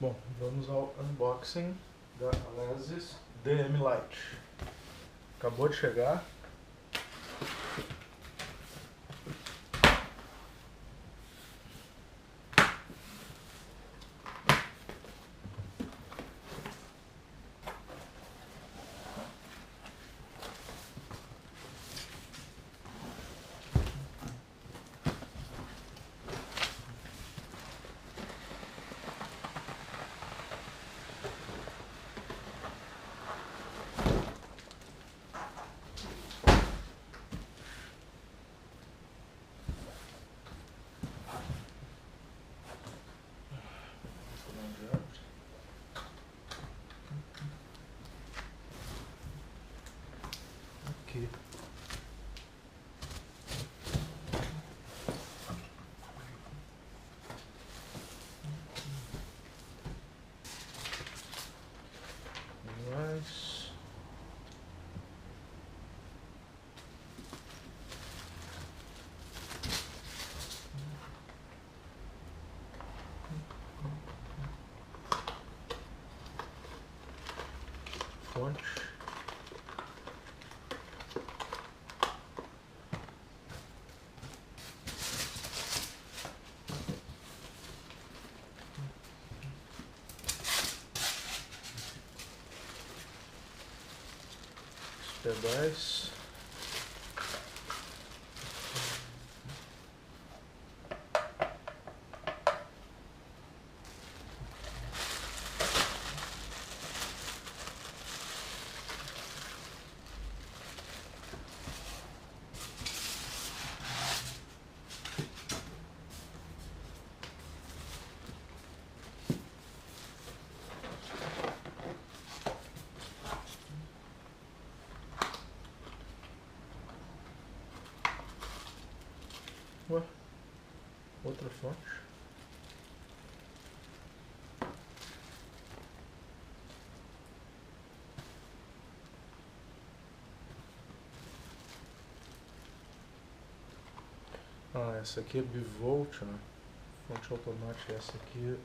Bom, vamos ao unboxing da Alesis DM Lite. Acabou de chegar. Aqui. Mas fonte. Pedais. Ué, outra fonte. Ah, essa aqui é bivolt, né? Fonte automática. Essa aqui,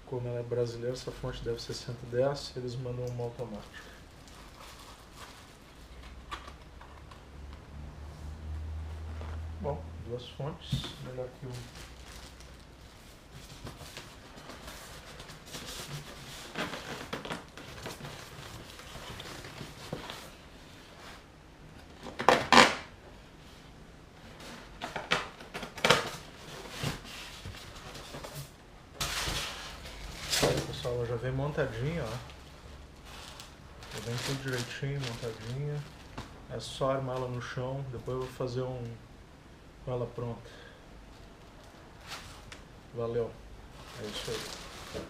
como ela é brasileira, essa fonte deve ser 110, eles mandam uma automática. Bom, duas fontes, melhor que uma. Pessoal, ela já vem montadinha, ó. Já vem tudo direitinho, montadinha. É só armar ela no chão, depois eu vou fazer com ela pronta. Valeu, é isso aí.